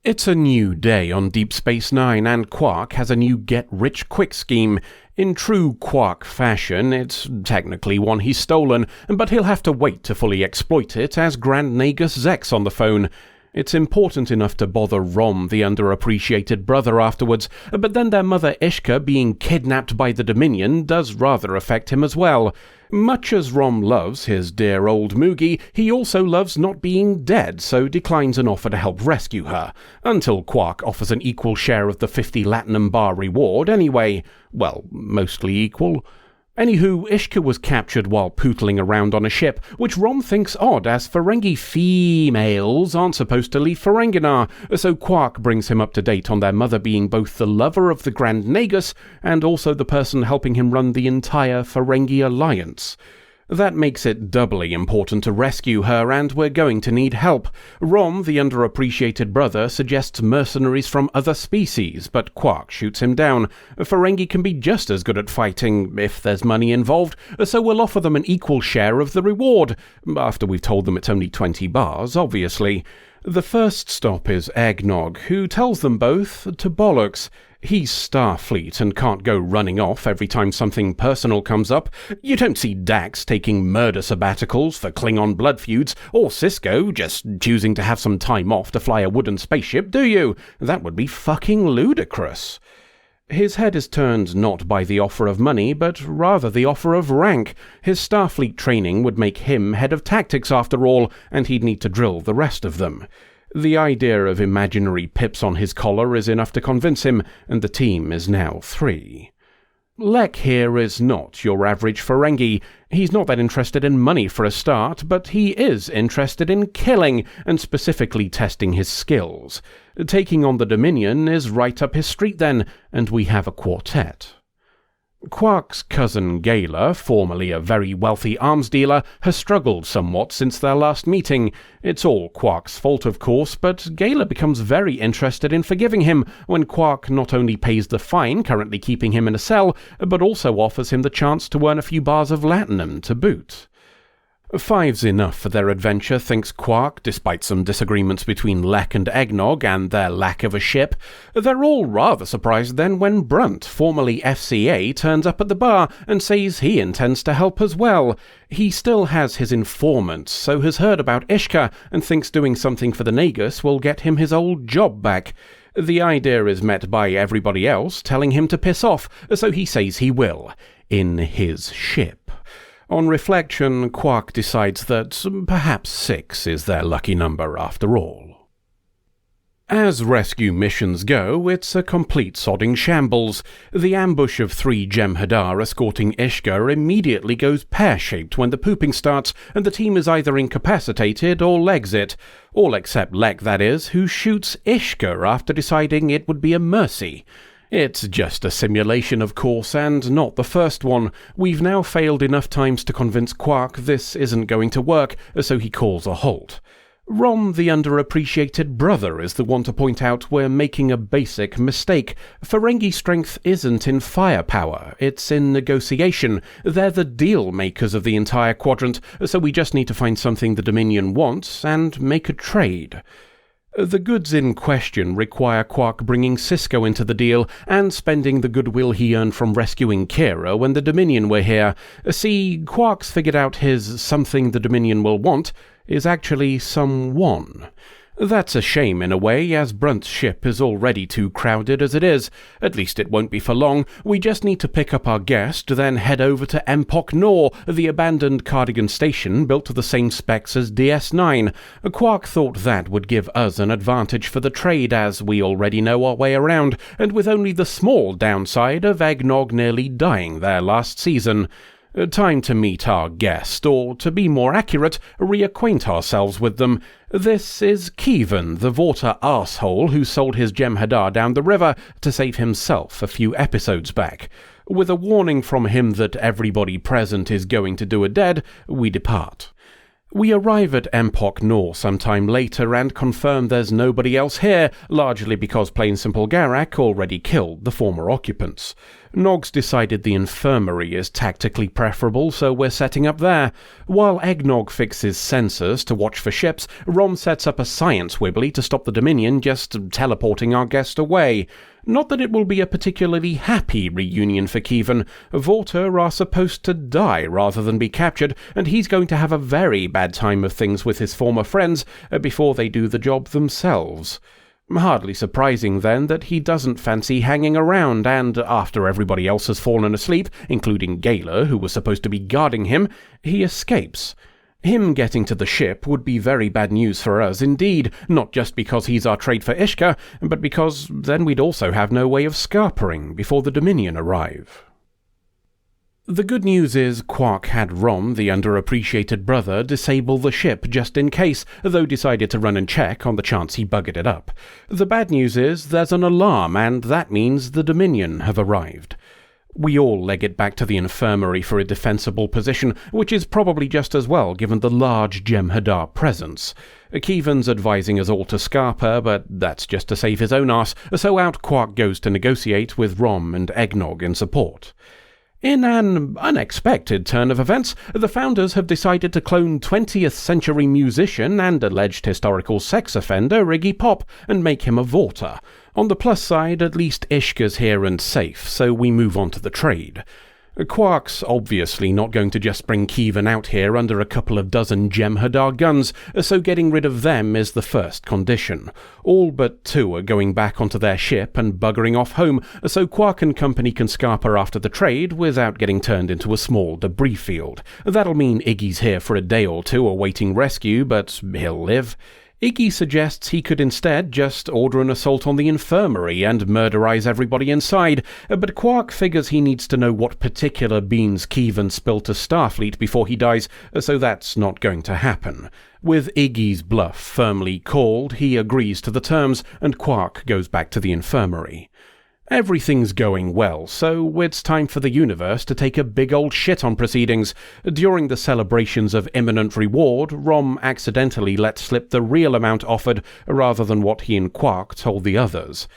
It's a new day on Deep Space Nine, and Quark has a new get-rich-quick scheme. In true Quark fashion, it's technically one he's stolen, but he'll have to wait to fully exploit it as Grand Nagus Zek's on the phone. It's important enough to bother Rom, the underappreciated brother, afterwards, but then their mother Ishka being kidnapped by the Dominion does rather affect him as well. Much as Rom loves his dear old Moogie, he also loves not being dead, so declines an offer to help rescue her, until Quark offers an equal share of the 50 Latinum bar reward anyway. Well, mostly equal. Anywho, Ishka was captured while pootling around on a ship, which Rom thinks odd as Ferengi females aren't supposed to leave Ferenginar, so Quark brings him up to date on their mother being both the lover of the Grand Nagus and also the person helping him run the entire Ferengi Alliance. That makes it doubly important to rescue her, and we're going to need help. Rom, the underappreciated brother, suggests mercenaries from other species, but Quark shoots him down. Ferengi can be just as good at fighting, if there's money involved, so we'll offer them an equal share of the reward. After we've told them it's only 20 bars, obviously. The first stop is Eggnog, who tells them both to bollocks. He's Starfleet and can't go running off every time something personal comes up. You don't see Dax taking murder sabbaticals for Klingon blood feuds, or Sisko just choosing to have some time off to fly a wooden spaceship, do you? That would be fucking ludicrous. His head is turned not by the offer of money, but rather the offer of rank. His Starfleet training would make him head of tactics after all, and he'd need to drill the rest of them. The idea of imaginary pips on his collar is enough to convince him, and the team is now 3. Lek here is not your average Ferengi. He's not that interested in money for a start, but he is interested in killing, and specifically testing his skills. Taking on the Dominion is right up his street then, and we have a quartet. Quark's cousin Gala, formerly a very wealthy arms dealer, has struggled somewhat since their last meeting. It's all Quark's fault, of course, but Gala becomes very interested in forgiving him when Quark not only pays the fine currently keeping him in a cell, but also offers him the chance to earn a few bars of Latinum to boot. 5's enough for their adventure, thinks Quark, despite some disagreements between Lek and Eggnog and their lack of a ship. They're all rather surprised then when Brunt, formerly FCA, turns up at the bar and says he intends to help as well. He still has his informants, so has heard about Ishka and thinks doing something for the Nagus will get him his old job back. The idea is met by everybody else telling him to piss off, so he says he will, in his ship. On reflection, Quark decides that perhaps 6 is their lucky number after all. As rescue missions go, it's a complete sodding shambles. The ambush of 3 Jem'Hadar escorting Ishka immediately goes pear-shaped when the pooping starts, and the team is either incapacitated or legs it. All except Lek, that is, who shoots Ishka after deciding it would be a mercy. It's just a simulation, of course, and not the first one. We've now failed enough times to convince Quark this isn't going to work, so he calls a halt. Rom, the underappreciated brother, is the one to point out we're making a basic mistake. Ferengi strength isn't in firepower, it's in negotiation. They're the deal makers of the entire quadrant, so we just need to find something the Dominion wants and make a trade. The goods in question require Quark bringing Sisko into the deal and spending the goodwill he earned from rescuing Kira when the Dominion were here. See, Quark's figured out his something the Dominion will want is actually someone. That's a shame in a way, as Brunt's ship is already too crowded as it is. At least it won't be for long. We just need to pick up our guest, then head over to Empok Nor, the abandoned Cardigan station built to the same specs as DS9. Quark thought that would give us an advantage for the trade, as we already know our way around, and with only the small downside of Eggnog nearly dying there last season. Time to meet our guest, or to be more accurate, reacquaint ourselves with them. This is Kevin, the Vorta arsehole who sold his Jem'Hadar down the river to save himself a few episodes back. With a warning from him that everybody present is going to do a dead, we depart. We arrive at Empok Nor sometime later and confirm there's nobody else here, largely because plain simple Garak already killed the former occupants. Nog's decided the infirmary is tactically preferable, so we're setting up there. While Eggnog fixes sensors to watch for ships, Rom sets up a science wibbly to stop the Dominion just teleporting our guest away. Not that it will be a particularly happy reunion for Kevin. Vorta are supposed to die rather than be captured, and he's going to have a very bad time of things with his former friends before they do the job themselves. Hardly surprising, then, that he doesn't fancy hanging around, and after everybody else has fallen asleep, including Gala, who was supposed to be guarding him, he escapes. Him getting to the ship would be very bad news for us indeed, not just because he's our trade for Ishka, but because then we'd also have no way of scarpering before the Dominion arrive. The good news is Quark had Rom, the underappreciated brother, disable the ship just in case, though decided to run and check on the chance he buggered it up. The bad news is there's an alarm, and that means the Dominion have arrived. We all leg it back to the infirmary for a defensible position, which is probably just as well given the large Jem'Hadar presence. Keevan's advising us all to scarper, but that's just to save his own arse, so out Quark goes to negotiate with Rom and Eggnog in support. In an unexpected turn of events, the founders have decided to clone 20th century musician and alleged historical sex offender Iggy Pop and make him a Vorta. On the plus side, at least Ishka's here and safe, so we move on to the trade. Quark's obviously not going to just bring Keevan out here under a couple of dozen Jem'Hadar guns, so getting rid of them is the first condition. All but 2 are going back onto their ship and buggering off home, so Quark and company can scarper after the trade without getting turned into a small debris field. That'll mean Iggy's here for a day or 2 awaiting rescue, but he'll live. Iggy suggests he could instead just order an assault on the infirmary and murderize everybody inside, but Quark figures he needs to know what particular beans Keevan spilled to Starfleet before he dies, so that's not going to happen. With Iggy's bluff firmly called, he agrees to the terms, and Quark goes back to the infirmary. Everything's going well, so it's time for the universe to take a big old shit on proceedings. During the celebrations of imminent reward, Rom accidentally let slip the real amount offered rather than what he and Quark told the others.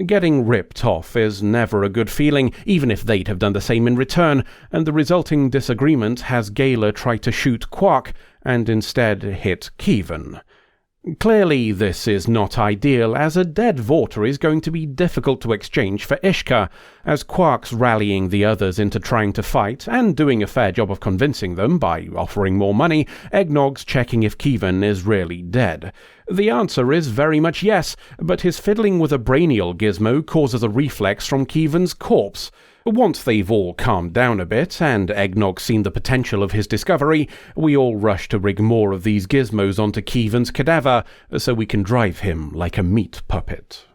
Getting ripped off is never a good feeling, even if they'd have done the same in return, and the resulting disagreement has Gala try to shoot Quark and instead hit Keevan. Clearly this is not ideal, as a dead Vorta is going to be difficult to exchange for Ishka. As Quark's rallying the others into trying to fight, and doing a fair job of convincing them by offering more money, Eggnog's checking if Keevan is really dead. The answer is very much yes, but his fiddling with a brainial gizmo causes a reflex from Keevan's corpse. Once they've all calmed down a bit, and Eggnog's seen the potential of his discovery, we all rush to rig more of these gizmos onto Keevan's cadaver, so we can drive him like a meat puppet.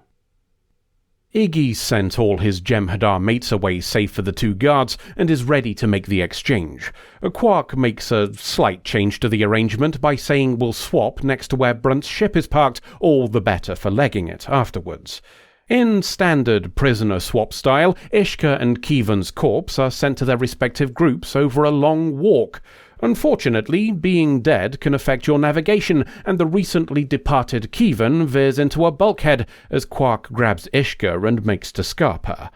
Iggy sent all his Jem'Hadar mates away safe for the 2 guards, and is ready to make the exchange. Quark makes a slight change to the arrangement by saying we'll swap next to where Brunt's ship is parked, all the better for legging it afterwards. In standard prisoner swap style, Ishka and Keevan's corpse are sent to their respective groups over a long walk. Unfortunately, being dead can affect your navigation, and the recently departed Keevan veers into a bulkhead as Quark grabs Ishka and makes to scarper.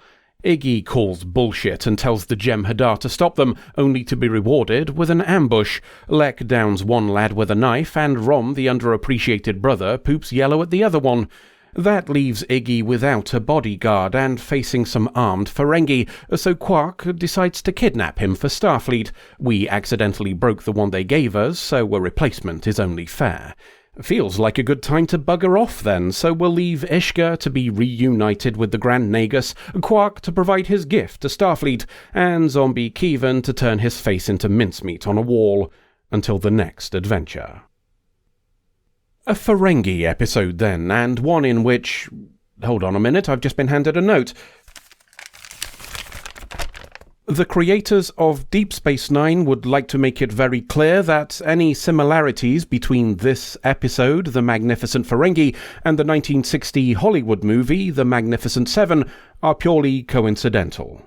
Iggy calls bullshit and tells the Jem'Hadar to stop them, only to be rewarded with an ambush. Lek downs one lad with a knife, and Rom, the underappreciated brother, poops yellow at the other one. That leaves Iggy without a bodyguard and facing some armed Ferengi, so Quark decides to kidnap him for Starfleet. We accidentally broke the one they gave us, so a replacement is only fair. Feels like a good time to bugger off then, so we'll leave Ishka to be reunited with the Grand Nagus, Quark to provide his gift to Starfleet, and Zombie Keevan to turn his face into mincemeat on a wall. Until the next adventure. A Ferengi episode then, and one in which... Hold on a minute, I've just been handed a note. The creators of Deep Space Nine would like to make it very clear that any similarities between this episode, The Magnificent Ferengi, and the 1960 Hollywood movie, The Magnificent Seven, are purely coincidental.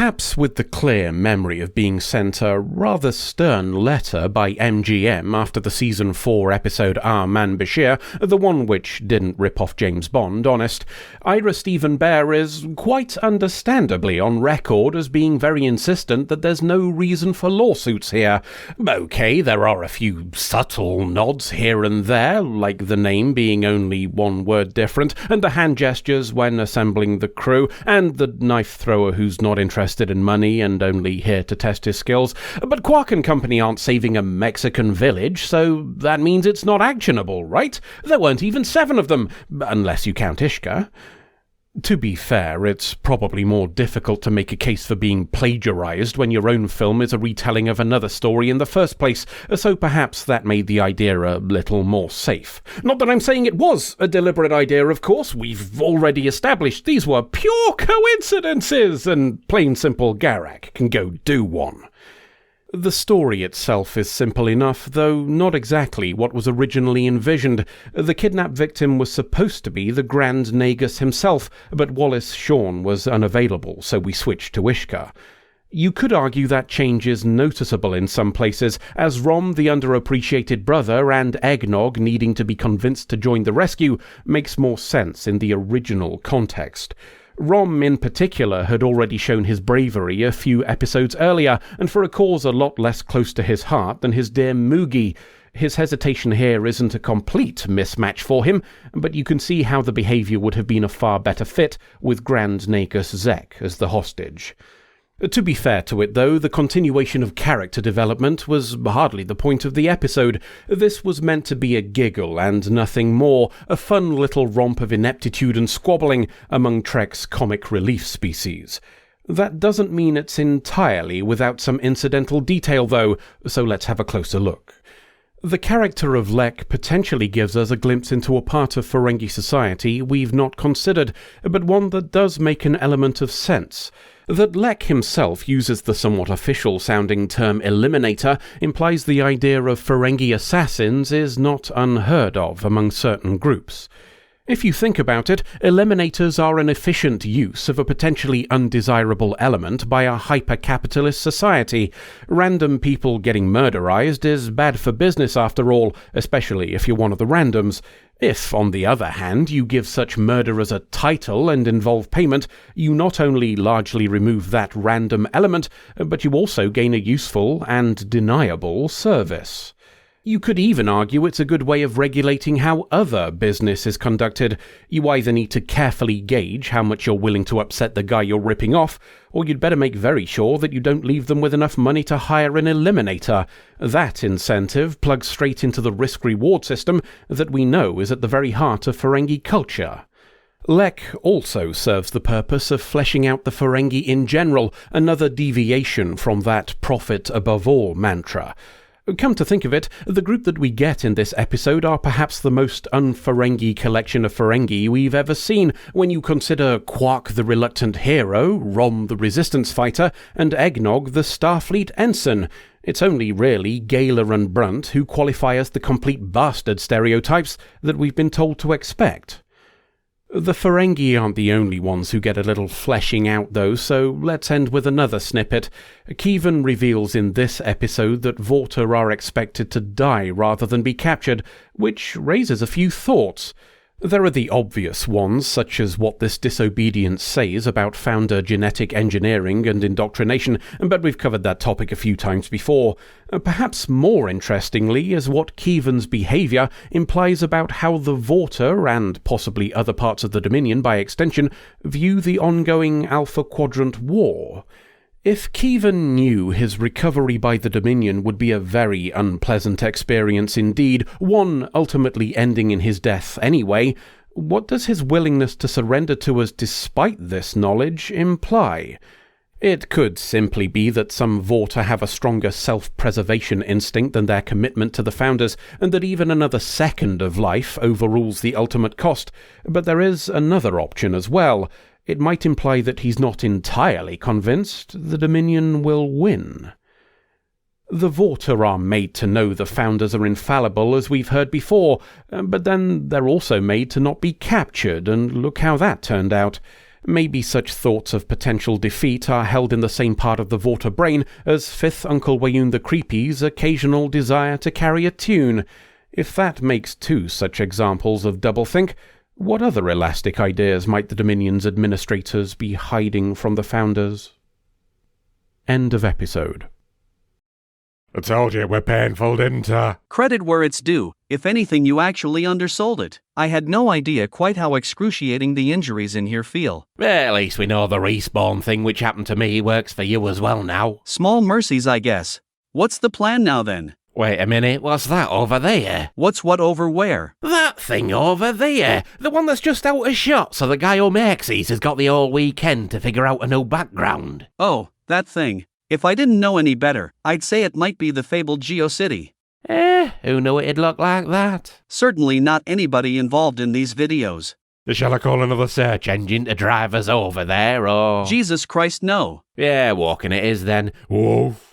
Perhaps with the clear memory of being sent a rather stern letter by MGM after the Season 4 episode Our Man Bashir, the one which didn't rip off James Bond, honest, Ira Stephen Bear is quite understandably on record as being very insistent that there's no reason for lawsuits here. Okay, there are a few subtle nods here and there, like the name being only one word different, and the hand gestures when assembling the crew, and the knife thrower who's not interested in money and only here to test his skills. But Quark and company aren't saving a Mexican village, so that means it's not actionable, right? There weren't even 7 of them, unless you count Ishka. To be fair, it's probably more difficult to make a case for being plagiarized when your own film is a retelling of another story in the first place, so perhaps that made the idea a little more safe. Not that I'm saying it was a deliberate idea, of course. We've already established these were pure coincidences, and plain simple Garak can go do one. The story itself is simple enough, though not exactly what was originally envisioned. The kidnapped victim was supposed to be the Grand Nagus himself, but Wallace Shawn was unavailable, so we switched to Ishka. You could argue that change is noticeable in some places, as Rom, the underappreciated brother, and Eggnog needing to be convinced to join the rescue makes more sense in the original context. Rom, in particular, had already shown his bravery a few episodes earlier, and for a cause a lot less close to his heart than his dear Moogie. His hesitation here isn't a complete mismatch for him, but you can see how the behaviour would have been a far better fit with Grand Nagus Zek as the hostage. To be fair to it, though, the continuation of character development was hardly the point of the episode. This was meant to be a giggle and nothing more, a fun little romp of ineptitude and squabbling among Trek's comic relief species. That doesn't mean it's entirely without some incidental detail, though, so let's have a closer look. The character of Lek potentially gives us a glimpse into a part of Ferengi society we've not considered, but one that does make an element of sense. That Lek himself uses the somewhat official-sounding term Eliminator implies the idea of Ferengi assassins is not unheard of among certain groups. If you think about it, eliminators are an efficient use of a potentially undesirable element by a hyper-capitalist society. Random people getting murderized is bad for business after all, especially if you're one of the randoms. If, on the other hand, you give such murderers a title and involve payment, you not only largely remove that random element, but you also gain a useful and deniable service. You could even argue it's a good way of regulating how other business is conducted. You either need to carefully gauge how much you're willing to upset the guy you're ripping off, or you'd better make very sure that you don't leave them with enough money to hire an eliminator. That incentive plugs straight into the risk-reward system that we know is at the very heart of Ferengi culture. Lek also serves the purpose of fleshing out the Ferengi in general, another deviation from that profit above all mantra. Come to think of it, the group that we get in this episode are perhaps the most un-Ferengi collection of Ferengi we've ever seen when you consider Quark the reluctant hero, Rom the resistance fighter, and Eggnog the Starfleet ensign. It's only really Gala and Brunt who qualify as the complete bastard stereotypes that we've been told to expect. The Ferengi aren't the only ones who get a little fleshing out though, so let's end with another snippet. Keevan reveals in this episode that Vorta are expected to die rather than be captured, which raises a few thoughts. There are the obvious ones, such as what this disobedience says about founder genetic engineering and indoctrination, but we've covered that topic a few times before. Perhaps more interestingly is what Keevan's behaviour implies about how the Vorta, and possibly other parts of the Dominion by extension, view the ongoing Alpha Quadrant war. If Keevan knew his recovery by the Dominion would be a very unpleasant experience indeed, one ultimately ending in his death anyway, what does his willingness to surrender to us despite this knowledge imply? It could simply be that some Vorta have a stronger self-preservation instinct than their commitment to the Founders, and that even another second of life overrules the ultimate cost, but there is another option as well. It might imply that he's not entirely convinced the Dominion will win. The Vorta are made to know the Founders are infallible, as we've heard before, but then they're also made to not be captured, and look how that turned out. Maybe such thoughts of potential defeat are held in the same part of the Vorta brain as fifth Uncle Wayun the Creepy's occasional desire to carry a tune. If that makes two such examples of doublethink, what other elastic ideas might the Dominion's administrators be hiding from the Founders? End of episode. I told you we're painful, didn't I? Credit where it's due. If anything, you actually undersold it. I had no idea quite how excruciating the injuries in here feel. Well, at least we know the respawn thing which happened to me works for you as well now. Small mercies, I guess. What's the plan now then? Wait a minute, what's that over there? What's what over where? That thing over there. The one that's just out of shot, so the guy who makes these has got the whole weekend to figure out a new background. Oh, that thing. If I didn't know any better, I'd say it might be the fabled GeoCity. Who knew it'd look like that? Certainly not anybody involved in these videos. Shall I call another search Engine to drive us over there, or... Jesus Christ, no. Yeah, walking it is then. Woof.